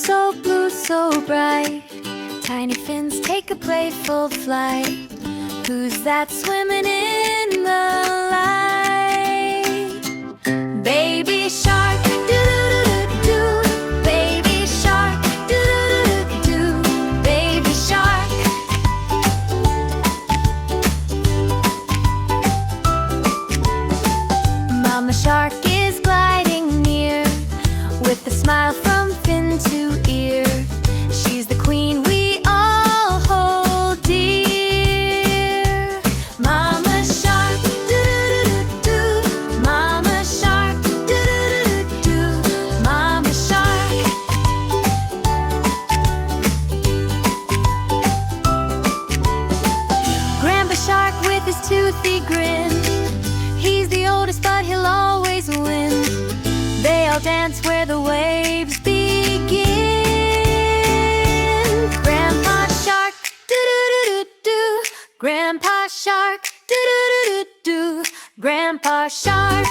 so blue, so bright. Tiny fins take a playful flight. Who's that swimming in the light? Baby shark, doo-doo-doo-doo. Baby shark, doo-doo-doo-doo. Baby shark. Mama shark is gliding near, with a smile from fin to ear. She's the queen we all hold dear. Mama shark, doo-doo-doo-doo. Mama shark, doo-doo-doo-doo. Mama shark. Grandpa shark with his toothy grin. He's the oldest, but he'll always win. They all dance where the waves begin. Grandpa shark, doo-doo-doo-doo. Grandpa shark, doo-doo-doo-doo. Grandpa shark.